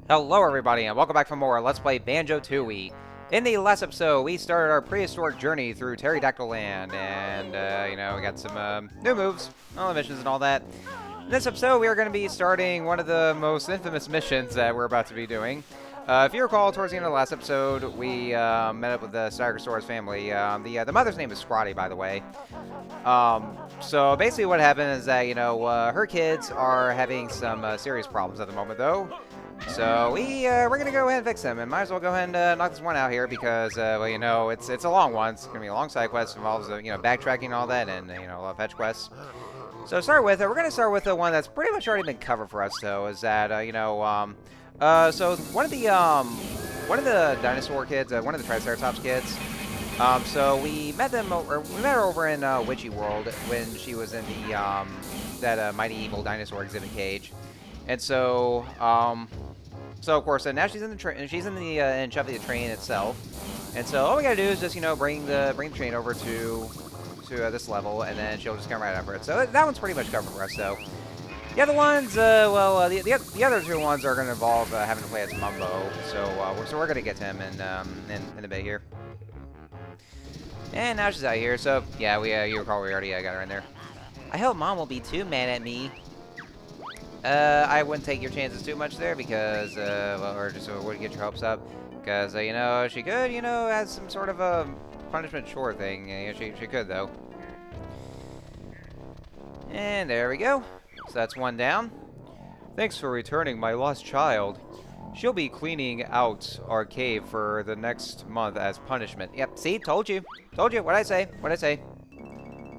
Hello everybody and welcome back for more Let's Play Banjo-Tooie. In the last episode, we started our prehistoric journey through Pterodactyl Land, and, we got some new moves, all the missions and all that. In this episode, we are going to be starting one of the most infamous missions that we're about to be doing. If you recall, towards the end of the last episode, we met up with the Styracosaurus family. The mother's name is Scrotty, by the way. So basically what happened is that, her kids are having some serious problems at the moment, though. So we're gonna go ahead and fix them, and might as well go ahead and knock this one out here because it's a long one. It's gonna be a long side quest, involves backtracking and all that, and a lot of fetch quests. So to start with, we're gonna start with the one that's pretty much already been covered for us, though. Is that so one of the dinosaur kids, one of the triceratops kids. So we met her over in Witchy World when she was in the that mighty evil dinosaur exhibit cage, and so So of course, now she's in the train. She's in the the train itself, and so all we gotta do is just bring the train over to this level, and then she'll just come right after it. So that one's pretty much covered for us. So the other ones, the other two ones are gonna involve having to play as Mumbo. So we're gonna get to him in a bit here. And now she's out here. So yeah, you recall we already got her in there. I hope Mom will be too mad at me. I wouldn't take your chances too much there because, or just wouldn't get your hopes up. Because, she could, have some sort of a punishment chore thing. She could, though. And there we go. So that's one down. Thanks for returning my lost child. She'll be cleaning out our cave for the next month as punishment. Yep, see? Told you. Told you. What'd I say? What'd I say?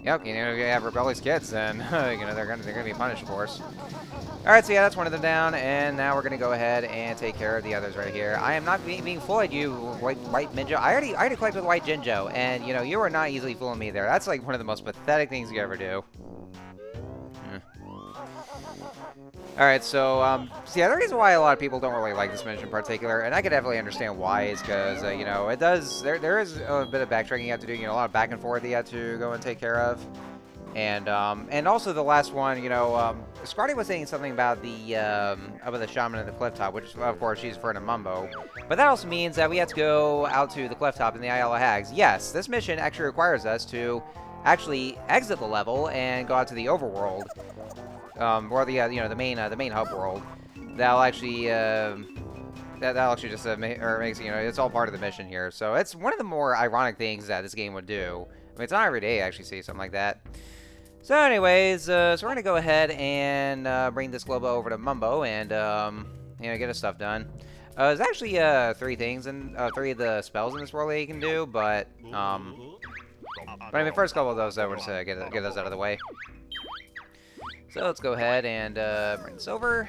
Yep, you have rebellious kids, then, they're gonna be punished, of course. Alright, so yeah, that's one of them down, and now we're gonna go ahead and take care of the others right here. I am not being fooled, you white Minjo. I already collected with white Jinjo, and you are not easily fooling me there. That's like one of the most pathetic things you ever do. Alright, so yeah, the reason why a lot of people don't really like this mission in particular, and I could definitely understand why, is because, it does, there is a bit of backtracking you have to do, a lot of back and forth you have to go and take care of. And also the last one, Scotty was saying something about the shaman at the cliff top, which, of course, she's referring to Mumbo. But that also means that we have to go out to the cliff top in the Isle of Hags. Yes, this mission actually requires us to actually exit the level and go out to the overworld. Or the main hub world. That'll actually just makes it's all part of the mission here. So it's one of the more ironic things that this game would do. I mean, it's not every day I actually see something like that. So anyways, so we're gonna go ahead and bring this Globo over to Mumbo and get his stuff done. There's actually 3 things and 3 of the spells in this world that you can do, but I mean, first couple of those, we'll just get those out of the way. So let's go ahead and bring this over.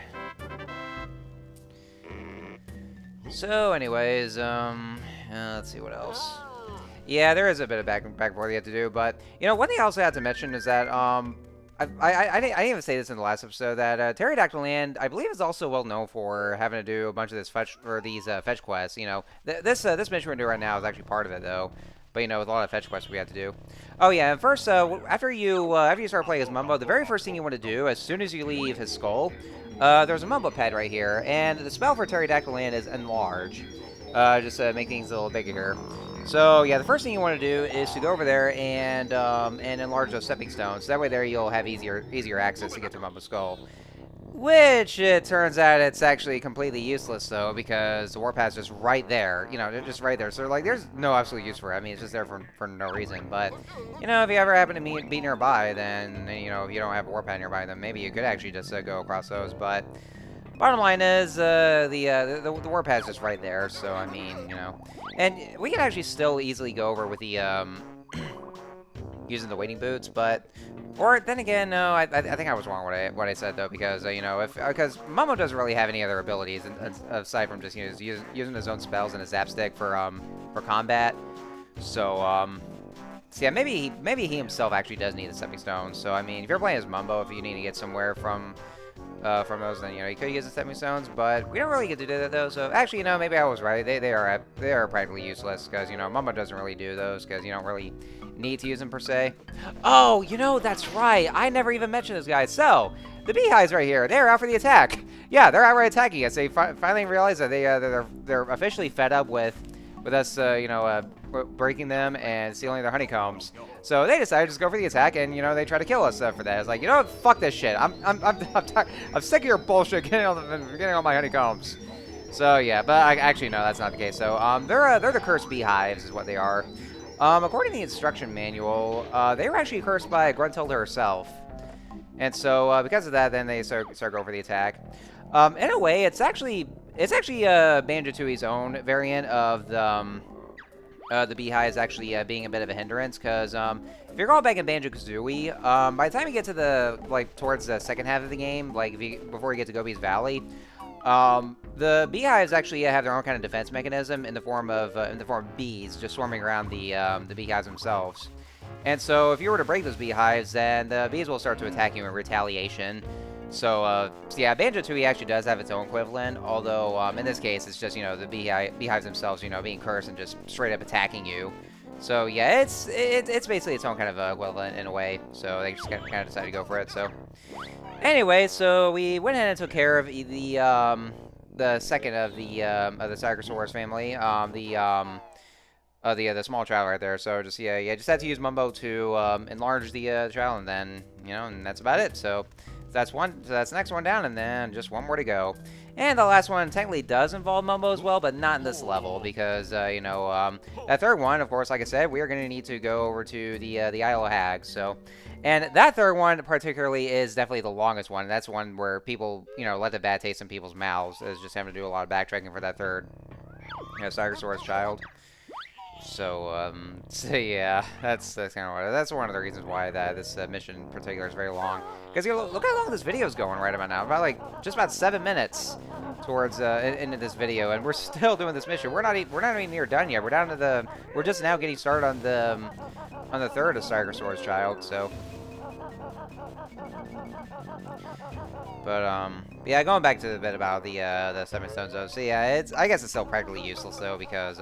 So anyways, let's see what else. Yeah, there is a bit of back and forth you have to do, but one thing I also have to mention is that I didn't even say this in the last episode, that Pterodactyl Land, I believe, is also well known for having to do a bunch of this fetch quests. This mission we're doing right now is actually part of it, though. But with a lot of fetch quests we have to do. Oh yeah, and first, after you start playing as Mumbo, the very first thing you want to do, as soon as you leave his skull, there's a Mumbo pad right here, and the spell for Pterodactyl Land is Enlarge. Just make things a little bigger here. So yeah, the first thing you want to do is to go over there and enlarge those stepping stones. That way there you'll have easier access to get to Mumbo's skull. Which, it turns out, it's actually completely useless, though, because the warpath's just right there. They're just right there. So, there's no absolute use for it. I mean, it's just there for no reason. But, if you ever happen to be nearby, then, if you don't have a warpath nearby, then maybe you could actually just go across those. But, bottom line is, the warpath's just right there. So, I mean, And we can actually still easily go over with the, using the wading boots, but... Or, then again, no, I think I was wrong what I said, though, because, because Momo doesn't really have any other abilities, aside from just, using his own spells and his zap stick for combat. So, yeah, maybe he himself actually does need the stepping stones. So, I mean, if you're playing as Mumbo, if you need to get somewhere from those, then, you could use the stepping stones, but we don't really get to do that, though. So, actually, maybe I was right. They are practically useless, because, Mumbo doesn't really do those, because you don't really need to use them per se. Oh, that's right. I never even mentioned this guy. So, the beehives right here, they're out for the attack. Yeah, they're outright attacking us. They finally realize that they're officially fed up with us, breaking them and stealing their honeycombs. So they decided to just go for the attack, and they try to kill us for that. It's like, fuck this shit. I'm sick of your bullshit getting all my honeycombs. So yeah, but actually no, that's not the case. So they're the cursed beehives is what they are. According to the instruction manual, they were actually cursed by Gruntilda herself, and so because of that, then they start going for the attack. In a way, it's actually Banjo-Tooie's own variant of the beehives actually being a bit of a hindrance, because if you're going back in Banjo-Kazooie, by the time you get to towards the second half of the game, before you get to Gobi's Valley, the beehives actually have their own kind of defense mechanism in the form of bees just swarming around the beehives themselves. And so if you were to break those beehives, then the bees will start to attack you in retaliation. So yeah, Banjo-Tooie actually does have its own equivalent, although in this case it's just the beehives themselves being cursed and just straight up attacking you. So yeah, it's basically its own kind of equivalent in a way. So they just kind of decided to go for it. So anyway, so we went ahead and took care of the second of the Styracosaurus family, the small child right there. So just just had to use Mumbo to enlarge the child, and then and that's about it. So that's the next one down, and then just one more to go. And the last one technically does involve Mumbo as well, but not in this level, because that third one, of course, like I said, we are going to need to go over to the Isle of Hags. So, and that third one particularly is definitely the longest one. That's one where people let the bad taste in people's mouths. Is just having to do a lot of backtracking for that third Styracosaurus child. So, yeah, that's kind of that's one of the reasons why this mission in particular is very long. Because look how long this video is going right about now. Just about 7 minutes towards into this video, and we're still doing this mission. We're not even near done yet. We're just now getting started on the third of Styracosaurus child. So, but yeah, going back to the bit about the 7 stones though. So yeah, I guess it's still practically useless though, because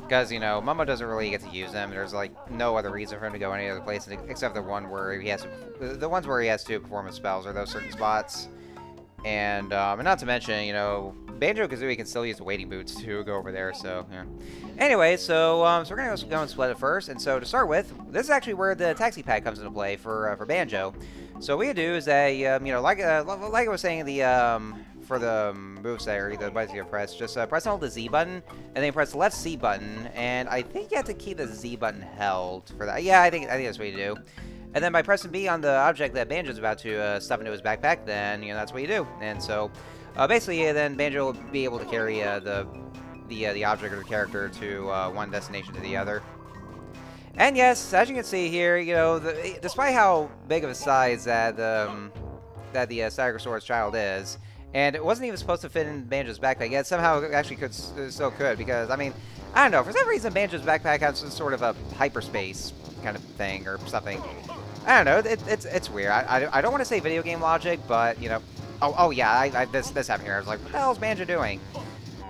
Mumbo doesn't really get to use them. There's no other reason for him to go any other place except the ones where he has to perform his spells, or those certain spots. And not to mention, Banjo-Kazooie can still use the wading boots to go over there. So yeah. Anyway, so we're gonna go and split it first. And so to start with, this is actually where the taxi pad comes into play for Banjo. So what you do is that like I was saying, for the moves there, the buttons you press, just press and hold the Z button, and then press the left C button, and I think you have to keep the Z button held for that. Yeah, I think that's what you do. And then by pressing B on the object that Banjo's about to stuff into his backpack, then that's what you do. And so basically, then Banjo will be able to carry the object or the character to one destination to the other. And yes, as you can see here, despite how big of a size that the Styracosaurus child is, and it wasn't even supposed to fit in Banjo's backpack, yet somehow it actually still could, because, I don't know, for some reason Banjo's backpack has some sort of a hyperspace kind of thing or something. I don't know, it's weird. I don't want to say video game logic, but, oh yeah, this happened here. I was like, what the hell is Banjo doing?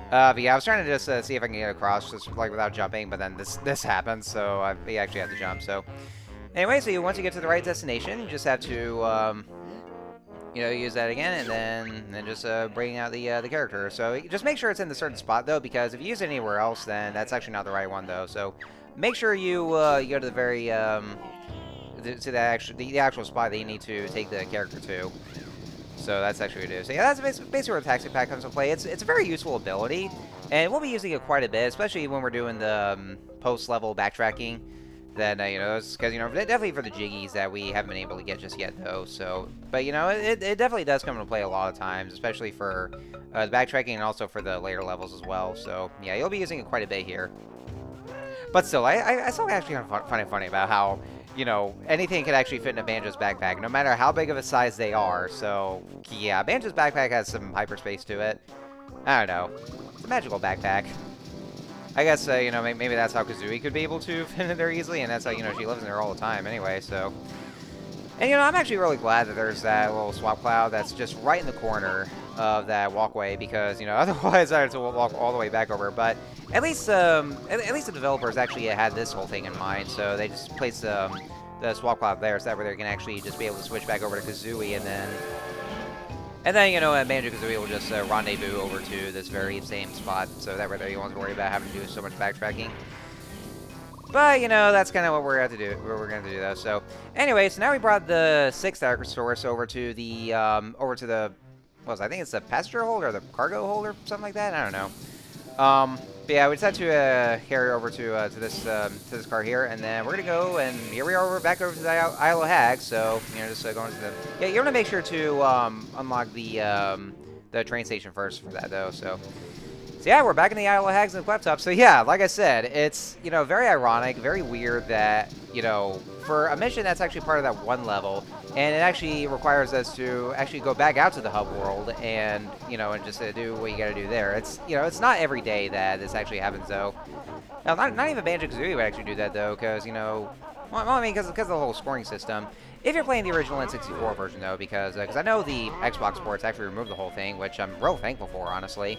But yeah, I was trying to just see if I can get across just without jumping, but then this happened, so we actually had to jump. So anyway, so once you get to the right destination, you just have to use that again, and then just bring out the character. So just make sure it's in the certain spot though, because if you use it anywhere else, then that's actually not the right one though. So make sure you go to the very to the actual spot that you need to take the character to. So that's actually what it is. So yeah, that's basically where the taxi pad comes into play. It's a very useful ability, and we'll be using it quite a bit, especially when we're doing the post-level backtracking. Then because definitely for the jiggies that we haven't been able to get just yet though. So, but it definitely does come into play a lot of times, especially for the backtracking and also for the later levels as well. So yeah, you'll be using it quite a bit here. But still, I still actually find it funny about how anything could actually fit in a Banjo's backpack, no matter how big of a size they are. So yeah, Banjo's backpack has some hyperspace to it. I don't know, it's a magical backpack. I guess, maybe that's how Kazooie could be able to fit in there easily, and that's how, she lives in there all the time anyway, so. And, I'm actually really glad that there's that little swap cloud that's just right in the corner of that walkway, because, otherwise I had to walk all the way back over. But at least the developers actually had this whole thing in mind, so they just placed the swap cloud there, so that way they can actually just be able to switch back over to Kazooie, and then, you know, Banjo-Kazooie will just rendezvous over to this very same spot, so that way they won't have to worry about having to do so much backtracking. But, you know, that's kind of what we're going to do. What we're going to do, though. So, anyway, so now we brought the 6th Styracosaurus over to the, I think it's the passenger hold or the cargo hold or something like that. I don't know. But yeah, we decided to carry over to this car here, and then we're gonna go, and here we are. We're back over to the Isle of Hags. So, you know, just going to the. Yeah, you want to make sure to unlock the train station first for that, though. So yeah, we're back in the Isle of Hags and the Kleptop. So yeah, like I said, it's, you know, very ironic, very weird that, you know, for a mission that's actually part of that one level, and it actually requires us to actually go back out to the hub world and, you know, and just do what you got to do there. It's, you know, it's not every day that this actually happens, though. Now, not even Banjo-Kazooie would actually do that, though, because, you know, well, I mean, because of the whole scoring system. If you're playing the original N64 version, though, because I know the Xbox ports actually removed the whole thing, which I'm real thankful for, honestly.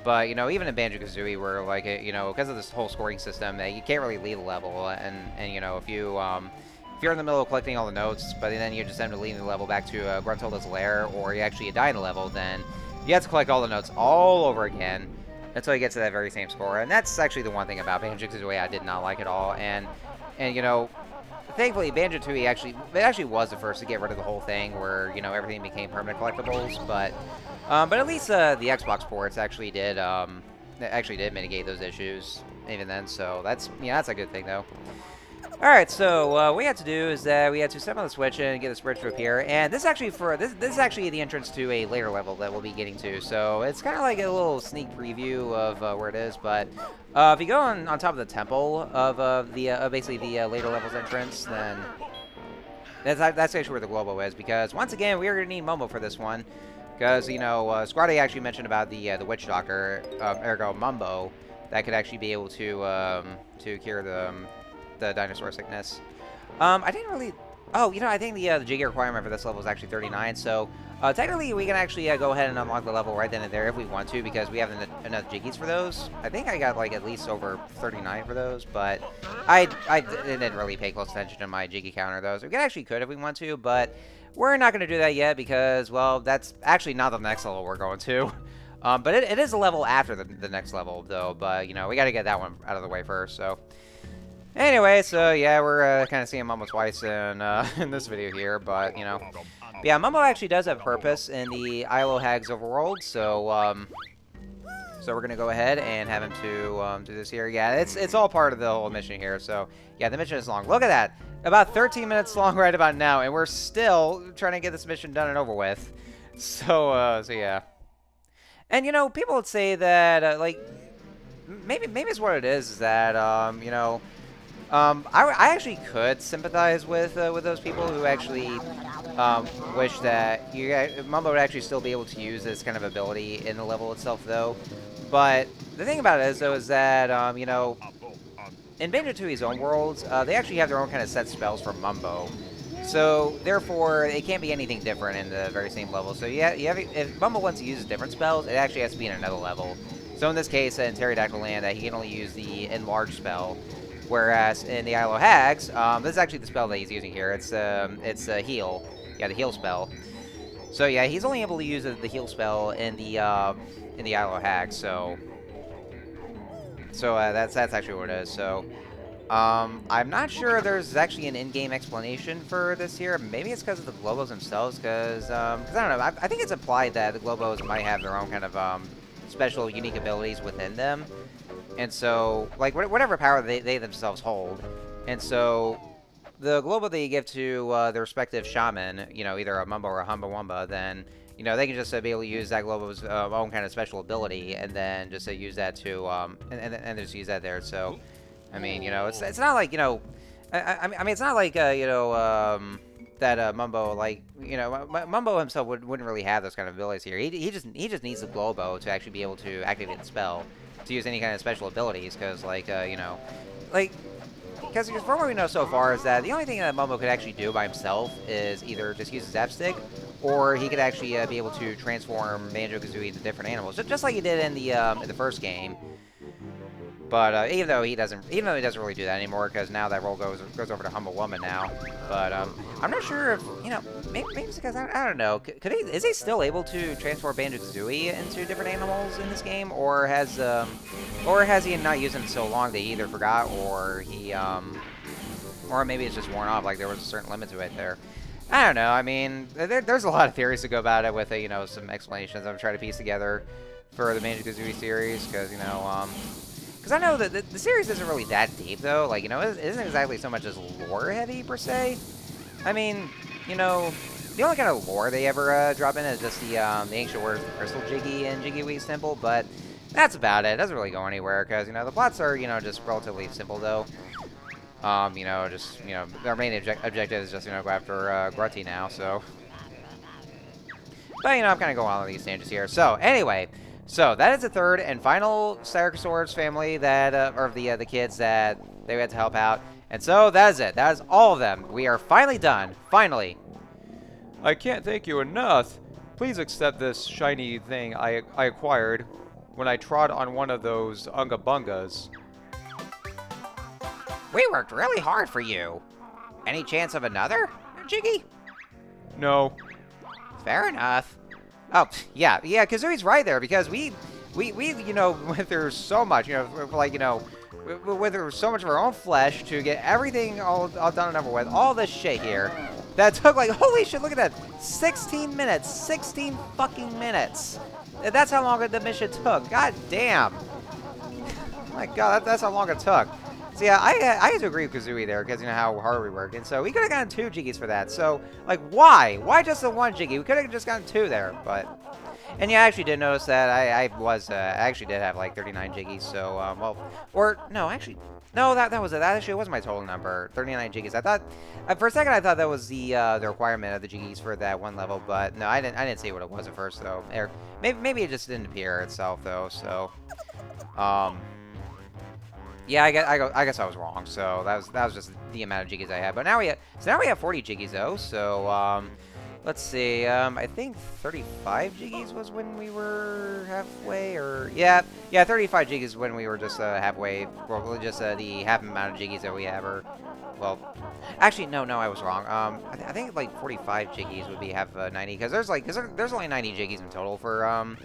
But, you know, even in Banjo-Kazooie, where, like, you know, because of this whole scoring system, you can't really lead a level, and you know, if you're in the middle of collecting all the notes, but then you just end up leading the level back to Gruntilda's lair, or you actually die in the level, then you have to collect all the notes all over again until you get to that very same score. And that's actually the one thing about Banjo-Kazooie I did not like at all. And you know, thankfully, Banjo-Tooie actually was the first to get rid of the whole thing, where, you know, everything became permanent collectibles, but at least the Xbox ports actually did mitigate those issues even then. So that's, yeah, that's a good thing, though. All right, so what we had to do is that we had to set on the switch and get the bridge to appear, and this is actually this is actually the entrance to a later level that we'll be getting to. So it's kind of like a little sneak preview of where it is. But if you go on top of the temple of basically the later levels entrance, then that's actually where the Globo is. Because once again, we are going to need Momo for this one. Because, you know, Squatty actually mentioned about the Witch Doctor, ergo Mumbo, that could actually be able to cure the dinosaur sickness. I didn't really. Oh, you know, I think the Jiggy requirement for this level is actually 39. So technically, we can actually go ahead and unlock the level right then and there if we want to, because we have enough Jiggies for those. I think I got like at least over 39 for those, but I didn't really pay close attention to my Jiggy counter though. So we actually could if we want to, but we're not going to do that yet because, well, that's actually not the next level we're going to. But it is a level after the next level, though. But, you know, we got to get that one out of the way first. So, anyway, so, yeah, we're kind of seeing Mumbo twice in this video here. But, you know, yeah, Mumbo actually does have purpose in the Isle of Hags overworld. So, so we're going to go ahead and have him to do this here. Yeah, it's all part of the whole mission here. So, yeah, the mission is long. Look at that. About 13 minutes long right about now, and we're still trying to get this mission done and over with. So yeah. And, you know, people would say that, like, maybe it's what it is that, you know, I actually could sympathize with those people who actually wish that Mumbo would actually still be able to use this kind of ability in the level itself, though. But the thing about it is, though, is that, you know, in Banjo-Tooie's own worlds, they actually have their own kind of set spells for Mumbo. So, therefore, it can't be anything different in the very same level. So, if Mumbo wants to use different spells, it actually has to be in another level. So, in this case, in Pterodactyl Land, he can only use the Enlarge spell. Whereas, in the Isle of Hags, this is actually the spell that he's using here. It's Heal. Yeah, the Heal spell. So, yeah, he's only able to use the Heal spell in the Isle of Hags, so that's actually what it is. So, I'm not sure there's actually an in-game explanation for this here. Maybe it's because of the Globos themselves, because I don't know. I think it's implied that the Globos might have their own kind of special, unique abilities within them. And so, like, whatever power they themselves hold. And so, the Globo that you give to the respective shaman, you know, either a Mumbo or a Humbawamba, then, you know, they can just be able to use that Globo's own kind of special ability, and then just use that to, and just use that there. So, I mean, you know, it's not like, you know, I mean, it's not like, you know, that Mumbo, like, you know, Mumbo himself wouldn't really have those kind of abilities here. He just needs the Globo to actually be able to activate the spell, to use any kind of special abilities, because, like, you know, like, because from what we know so far is that the only thing that Mumbo could actually do by himself is either just use his F-Stick, or he could actually be able to transform Banjo-Kazooie into different animals, just like he did in the first game. But even though he doesn't really do that anymore, because now that role goes over to Humble Woman now. But I'm not sure if maybe it's because I don't know. Is he still able to transform Banjo-Kazooie into different animals in this game, or has he not used it so long they either forgot or he or maybe it's just worn off, like there was a certain limit to it there. I don't know. I mean, there's a lot of theories to go about it with some explanations I'm trying to piece together for the Banjo-Kazooie series, because because I know that the series isn't really that deep, though. Like, it isn't exactly so much as lore-heavy, per se. I mean, the only kind of lore they ever drop in is just the Ancient Words of the Crystal Jiggy and Jiggy Wee's Temple, but that's about it. It doesn't really go anywhere, because, the plots are, just relatively simple, though. Their main objective is just, go after Grunty now, so. But, I'm kind of going on these tangents here. So, anyway. So, that is the third and final Styracosaurus family that, or the kids that they had to help out. And so, that is it. That is all of them. We are finally done. Finally. I can't thank you enough. Please accept this shiny thing I acquired when I trod on one of those Unga Bungas. We worked really hard for you. Any chance of another, Jiggy? No. Fair enough. Oh, yeah, Kazooie's right there, because we went through so much, went through so much of our own flesh to get everything all done and over with, all this shit here, that took, like, holy shit, look at that, 16 minutes, 16 fucking minutes. That's how long the mission took, god damn. My god, that's how long it took. So yeah, I have to agree with Kazooie there, because how hard we worked, and so we could have gotten 2 Jiggies for that. So, like, why? Why just the 1 Jiggy? We could have just gotten 2 there, but. And yeah, I actually did notice that I actually did have like 39 Jiggies. So no, that was it. That actually was my total number, 39 Jiggies. I thought for a second I thought that was the requirement of the Jiggies for that one level, but no, I didn't see what it was at first though. Or maybe it just didn't appear itself though. So. Yeah, I guess I was wrong. So that was just the amount of Jiggies I had. But now we have 40 Jiggies though. So let's see. I think 35 Jiggies was when we were halfway, or yeah, 35 Jiggies when we were just halfway. Well, just the half amount of Jiggies that we have, or well, actually no, I was wrong. I think like 45 Jiggies would be half 90, because there's only 90 Jiggies in total for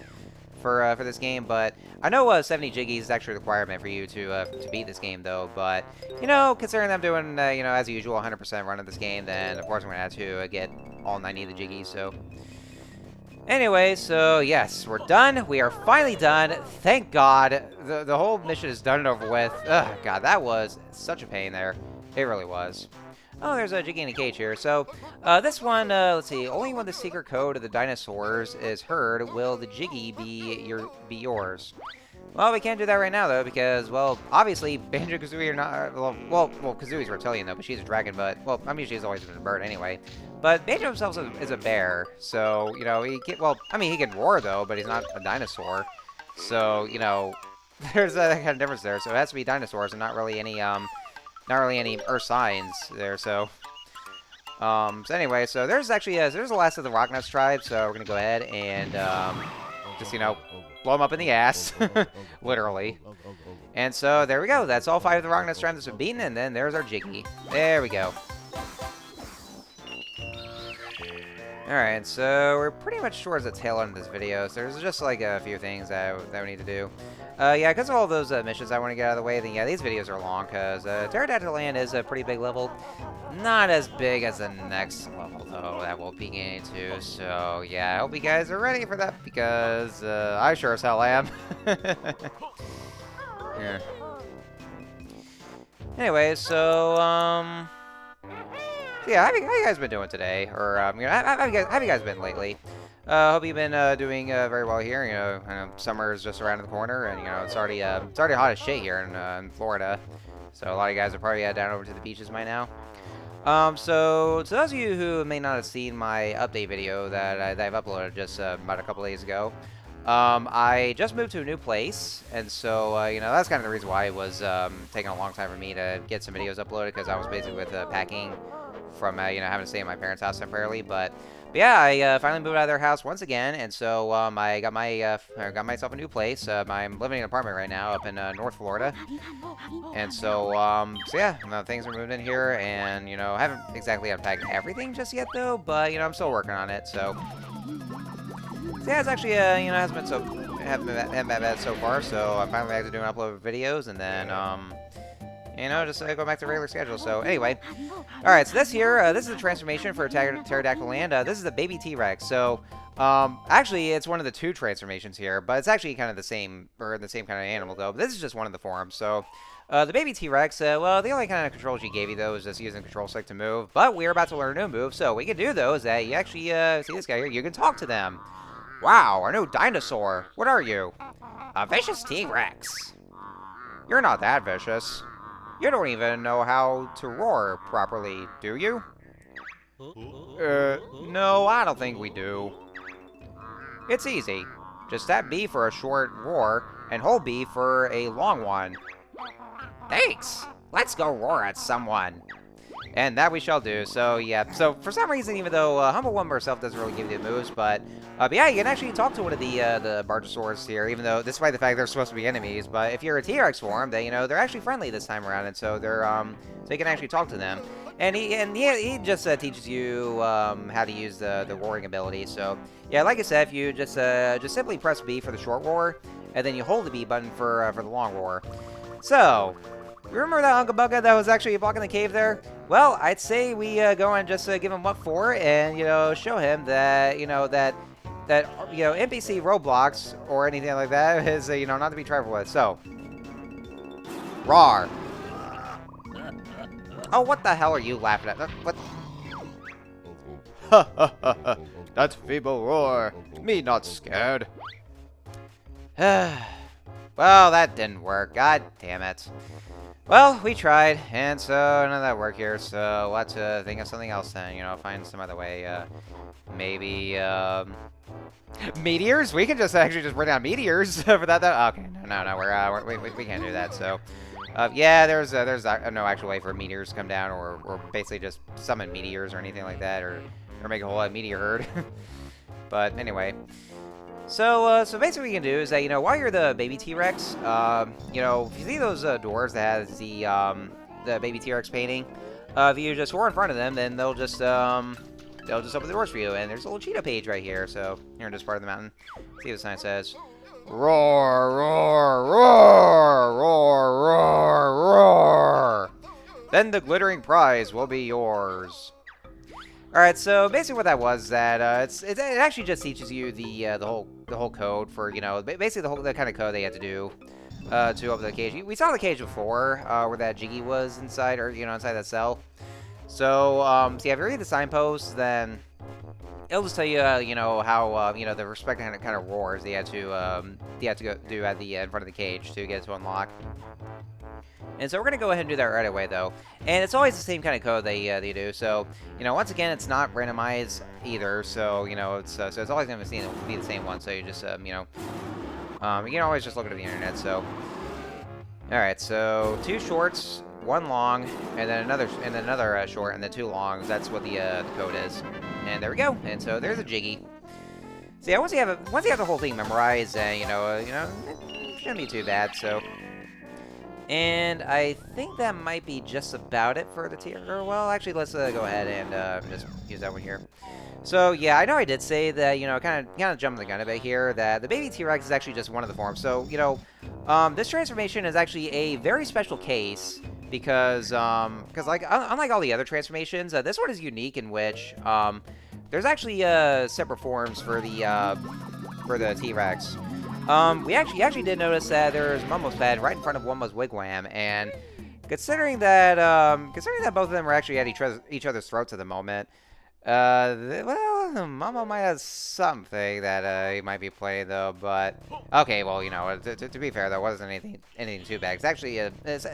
this game, but I know 70 Jiggies is actually a requirement for you to beat this game, though. But considering I'm doing as usual 100% run of this game, then of course I'm gonna have to get all 90 of the Jiggies. So anyway, so yes, we're done. We are finally done. Thank God. The whole mission is done and over with. Ugh, God, that was such a pain there. It really was. Oh, there's a Jiggy in a cage here. So, this one, let's see. Only when the secret code of the dinosaurs is heard will the Jiggy be yours. Well, we can't do that right now, though, because, well, obviously, Banjo-Kazooie are not... Well, Kazooie's reptilian, though, but she's a dragon, but... Well, I mean, she's always been a bird anyway. But Banjo himself is a bear, so, he can... Well, I mean, he can roar, though, but he's not a dinosaur. So, there's that kind of difference there. So it has to be dinosaurs and not really any earth signs there, so anyway, so there's actually there's the last of the Rocknuts tribe, so we're gonna go ahead and just blow them up in the ass, literally. And so there we go. That's all 5 of the Rocknuts tribes that's been beaten, and then there's our Jiggy. There we go. Alright, so we're pretty much towards the tail end of this video, so there's just like a few things that we need to do. Yeah, because of all those missions I want to get out of the way, then yeah, these videos are long, because Pterodactyl Land is a pretty big level. Not as big as the next level, though, that we'll be getting to. So, yeah, I hope you guys are ready for that, because I sure as hell am. Yeah. Anyway, so, yeah, how you guys been doing today? Or, how you guys been lately? Hope you've been doing very well here. Summer is just around the corner, and it's already hot as shit here in Florida. So a lot of you guys are probably down over to the beaches by now. So to those of you who may not have seen my update video that I've uploaded just about a couple days ago, I just moved to a new place, and so that's kind of the reason why it was taking a long time for me to get some videos uploaded, because I was basically with packing from having to stay at my parents' house temporarily. But But yeah, I finally moved out of their house once again, and so I got got myself a new place. I'm living in an apartment right now up in North Florida, and so yeah, things are moving in here, and I haven't exactly unpacked everything just yet though, but I'm still working on it. So yeah, it's actually hasn't been haven't been that bad so far. So I'm finally back to doing upload videos, and then just go back to regular schedule. So anyway, all right. So this is the transformation for Pterodactyl Land. This is the baby T-Rex. So actually, it's one of the two transformations here, but it's actually kind of the same kind of animal though. But this is just one of the forms. So the baby T-Rex, well, the only kind of controls she gave you though is just using control stick to move. But we're about to learn a new move. So what we can do though is that you actually see this guy here. You can talk to them. Wow, our new dinosaur. What are you? A vicious T-Rex. You're not that vicious. You don't even know how to roar properly, do you? No, I don't think we do. It's easy. Just tap B for a short roar, and hold B for a long one. Thanks! Let's go roar at someone. And that we shall do. So, yeah. So, for some reason, even though Humble One herself doesn't really give you the moves, but yeah, you can actually talk to one of the Banjo-Saurus here, even though, despite the fact they're supposed to be enemies, but if you're a T-Rex form, they, they're actually friendly this time around, and so they're, so you can actually talk to them. And he just teaches you how to use the roaring ability. So, yeah, like I said, if you just simply press B for the short roar, and then you hold the B button for the long roar. So, remember that Uncle Bugga that was actually blocking the cave there? Well, I'd say we go and just give him what for, and show him that that NPC roadblocks or anything like that is not to be trifled with. So, roar. Oh, what the hell are you laughing at? What? Ha ha ha ha! That feeble roar. Me not scared. Well, that didn't work. God damn it. Well, we tried, and so none of that worked here, so let's think of something else then, find some other way, maybe, meteors? We can just bring down meteors for that, though. Okay, no, we can't do that, so, yeah, there's no actual way for meteors to come down, or basically just summon meteors or anything like that, or make a whole meteor herd. But anyway. So basically what you can do is that, while you're the baby T-Rex, if you see those doors that has the baby T-Rex painting, if you just roar in front of them, then they'll just open the doors for you. And there's a little cheetah page right here, so you're in this part of the mountain. See what the sign says. Roar, roar, roar, roar, roar, roar. Then the glittering prize will be yours. Alright, so basically what that was that it actually just teaches you the whole code for basically the kind of code they had to do to open the cage. We saw the cage before where that Jiggy was inside, or inside that cell. So so yeah, if you read the signpost, then it'll just tell you how the respective kind of roars they had to go do at the in front of the cage to get it to unlock. And so we're going to go ahead and do that right away, though. And it's always the same kind of code they do. So, once again, it's not randomized either. So, so it's always going to be the same one. So you just, you can always just look at the internet. So, all right. So 2 shorts, 1 long, and then another short, and then 2 longs. That's what the code is. And there we go. And so there's a Jiggy. So yeah, once you have the whole thing memorized, it shouldn't be too bad. So. And I think that might be just about it for the tier. Well, actually, let's go ahead and just use that one here. So, yeah, I know I did say that, kind of jumping the gun a bit here, that the baby T-Rex is actually just one of the forms. So, this transformation is actually a very special case because like, unlike all the other transformations, this one is unique in which there's actually separate forms for the T-Rex. We actually did notice that there's Momo's bed right in front of Wumbo's wigwam, and considering that both of them are actually at each other's throats at the moment, well, Momo might have something that he might be playing though. But okay, well, to be fair though, it wasn't anything too bad. It's actually it is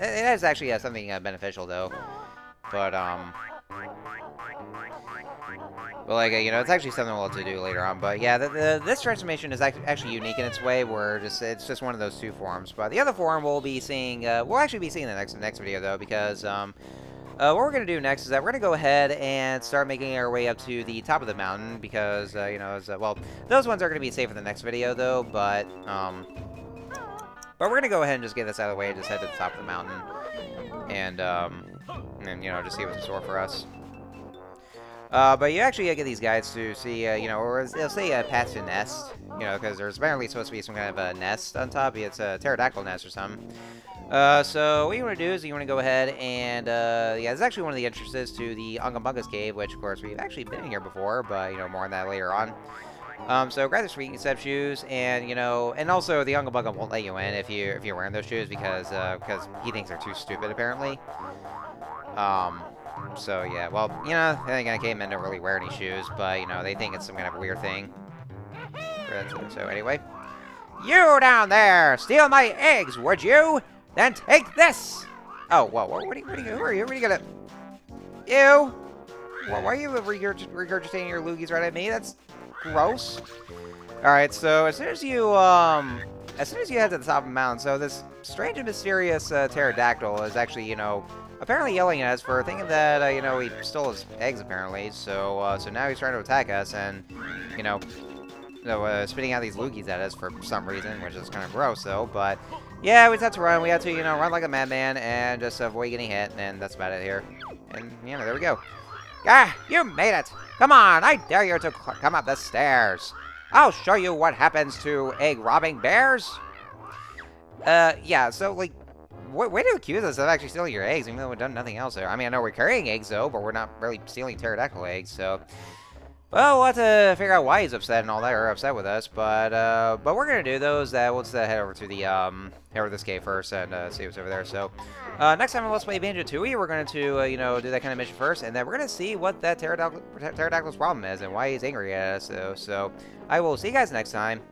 actually something beneficial though. But well, like, it's actually something we'll have to do later on. But yeah, this transformation is actually unique in its way, where it's just one of those 2 forms. But the other form we'll actually be seeing in the next video, though, because What we're going to do next is that we're going to go ahead and start making our way up to the top of the mountain because, you know, well, those ones are going to be safe in the next video, though, but we're going to go ahead and just get this out of the way and just head to the top of the mountain and you know, just see what's in store for us. But you actually get these guides to see, you know, or they'll say path to nest, you know, because there's apparently supposed to be some kind of a nest on top. It's a pterodactyl nest or something. So what you want to do is you want to go ahead and, yeah, this is actually one of the entrances to the Ungabunga's cave, which, of course, we've actually been in here before, but, you know, more on that later on. So grab the sweet set of shoes, and, you know, and also the Ungabunga won't let you in if you're wearing those shoes because he thinks they're too stupid, apparently. So, yeah, well, you know, I think cavemen don't really wear any shoes, but, you know, they think it's some kind of weird thing. So, anyway. You down there! Steal my eggs, would you? Then take this! Oh, whoa, who are you gonna... Ew! Well, why are you regurgitating your loogies right at me? That's gross. Alright, so as soon as you head to the top of the mountain, so this strange and mysterious pterodactyl is actually, you know, apparently yelling at us for thinking that, you know, we stole his eggs, apparently. So now he's trying to attack us and, you know, spitting out these loogies at us for some reason, which is kind of gross, though. But, yeah, we just had to run. We had to, you know, run like a madman and just avoid getting hit, and that's about it here. And, you know, there we go. Ah, you made it! Come on, I dare you to come up the stairs. I'll show you what happens to egg-robbing bears. Yeah, so, like, way to accuse us of actually stealing your eggs, even though we've done nothing else there. I mean, I know we're carrying eggs, though, but we're not really stealing pterodactyl eggs, so... Well, we'll have to figure out why he's upset and all that, or upset with us, but we're gonna do those. We'll just head over to the head over this cave first and see what's over there. So, next time on Let's Play Banjo-Tooie, we're going to you know, do that kind of mission first, and then we're gonna see what that pterodactyl's problem is and why he's angry at us. So I will see you guys next time.